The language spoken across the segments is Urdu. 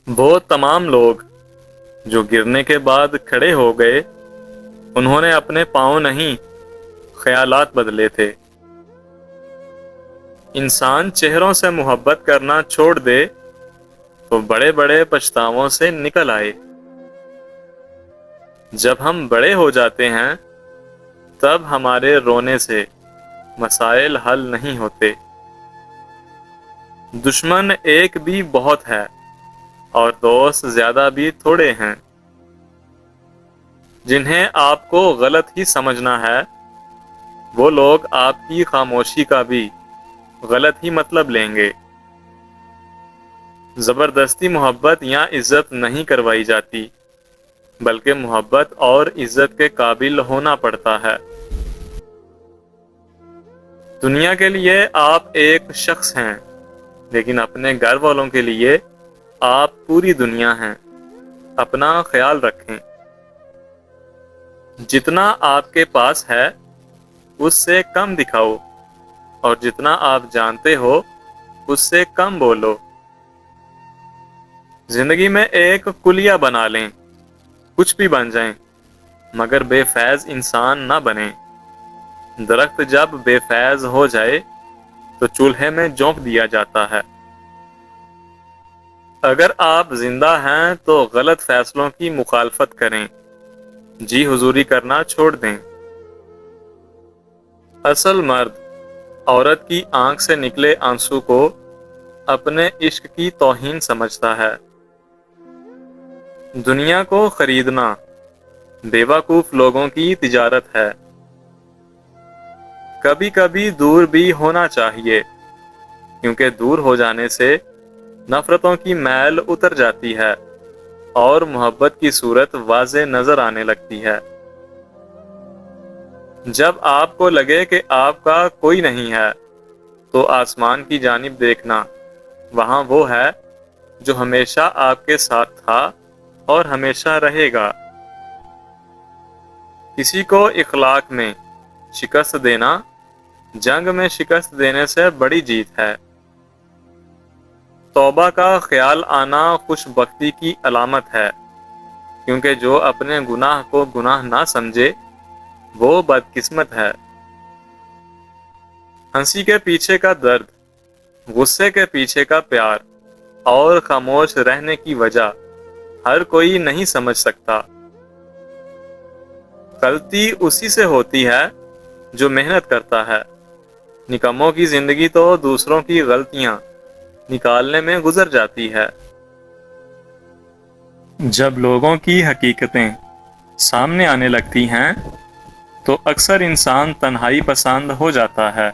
وہ تمام لوگ جو گرنے کے بعد کھڑے ہو گئے، انہوں نے اپنے پاؤں نہیں، خیالات بدلے تھے۔ انسان چہروں سے محبت کرنا چھوڑ دے تو بڑے بڑے پچھتاووں سے نکل آئے۔ جب ہم بڑے ہو جاتے ہیں تب ہمارے رونے سے مسائل حل نہیں ہوتے۔ دشمن ایک بھی بہت ہے اور دوست زیادہ بھی تھوڑے ہیں۔ جنہیں آپ کو غلط ہی سمجھنا ہے، وہ لوگ آپ کی خاموشی کا بھی غلط ہی مطلب لیں گے۔ زبردستی محبت یا عزت نہیں کروائی جاتی، بلکہ محبت اور عزت کے قابل ہونا پڑتا ہے۔ دنیا کے لیے آپ ایک شخص ہیں، لیکن اپنے گھر والوں کے لیے آپ پوری دنیا ہیں۔ اپنا خیال رکھیں۔ جتنا آپ کے پاس ہے اس سے کم دکھاؤ، اور جتنا آپ جانتے ہو اس سے کم بولو۔ زندگی میں ایک کلیہ بنا لیں، کچھ بھی بن جائیں، مگر بے فیض انسان نہ بنیں۔ درخت جب بے فیض ہو جائے تو چولہے میں جونک دیا جاتا ہے۔ اگر آپ زندہ ہیں تو غلط فیصلوں کی مخالفت کریں، جی حضوری کرنا چھوڑ دیں۔ اصل مرد عورت کی آنکھ سے نکلے آنسو کو اپنے عشق کی توہین سمجھتا ہے۔ دنیا کو خریدنا بیوقوف لوگوں کی تجارت ہے۔ کبھی کبھی دور بھی ہونا چاہیے، کیونکہ دور ہو جانے سے نفرتوں کی میل اتر جاتی ہے اور محبت کی صورت واضح نظر آنے لگتی ہے۔ جب آپ کو لگے کہ آپ کا کوئی نہیں ہے تو آسمان کی جانب دیکھنا، وہاں وہ ہے جو ہمیشہ آپ کے ساتھ تھا اور ہمیشہ رہے گا۔ کسی کو اخلاق میں شکست دینا جنگ میں شکست دینے سے بڑی جیت ہے۔ توبہ کا خیال آنا خوش بختی کی علامت ہے، کیونکہ جو اپنے گناہ کو گناہ نہ سمجھے وہ بدقسمت ہے۔ ہنسی کے پیچھے کا درد، غصے کے پیچھے کا پیار اور خاموش رہنے کی وجہ ہر کوئی نہیں سمجھ سکتا۔ غلطی اسی سے ہوتی ہے جو محنت کرتا ہے۔ نکموں کی زندگی تو دوسروں کی غلطیاں نکالنے میں گزر جاتی ہے۔ جب لوگوں کی حقیقتیں سامنے آنے لگتی ہیں تو اکثر انسان تنہائی پسند ہو جاتا ہے۔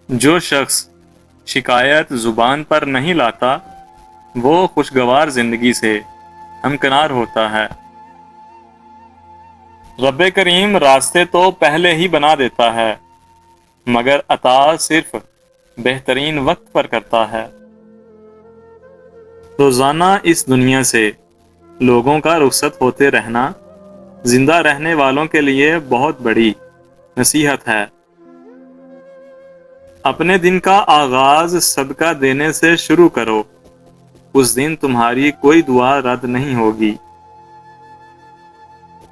جو شخص شکایت زبان پر نہیں لاتا وہ خوشگوار زندگی سے ہمکنار ہوتا ہے۔ رب کریم راستے تو پہلے ہی بنا دیتا ہے، مگر عطا صرف بہترین وقت پر کرتا ہے۔ روزانہ اس دنیا سے لوگوں کا رخصت ہوتے رہنا زندہ رہنے والوں کے لیے بہت بڑی نصیحت ہے۔ اپنے دن کا آغاز صدقہ دینے سے شروع کرو، اس دن تمہاری کوئی دعا رد نہیں ہوگی۔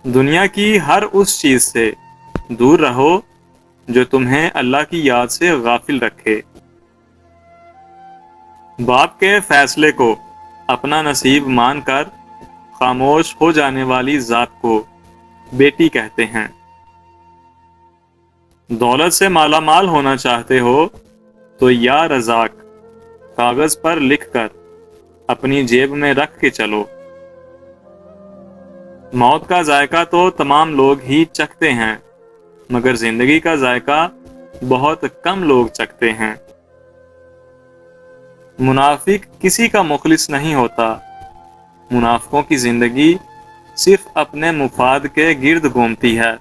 دنیا کی ہر اس چیز سے دور رہو جو تمہیں اللہ کی یاد سے غافل رکھے۔ باپ کے فیصلے کو اپنا نصیب مان کر خاموش ہو جانے والی ذات کو بیٹی کہتے ہیں۔ دولت سے مالا مال ہونا چاہتے ہو تو یا رزاق کاغذ پر لکھ کر اپنی جیب میں رکھ کے چلو۔ موت کا ذائقہ تو تمام لوگ ہی چکھتے ہیں، مگر زندگی کا ذائقہ بہت کم لوگ چکھتے ہیں۔ منافق کسی کا مخلص نہیں ہوتا۔ منافقوں کی زندگی صرف اپنے مفاد کے گرد گھومتی ہے۔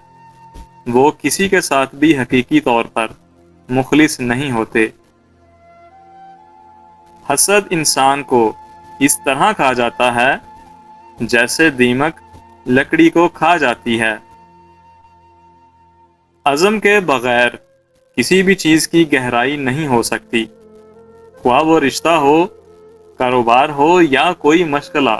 وہ کسی کے ساتھ بھی حقیقی طور پر مخلص نہیں ہوتے۔ حسد انسان کو اس طرح کھا جاتا ہے جیسے دیمک لکڑی کو کھا جاتی ہے۔ عزم کے بغیر کسی بھی چیز کی گہرائی نہیں ہو سکتی، خواہ وہ رشتہ ہو کاروبار ہو یا کوئی مشغلہ،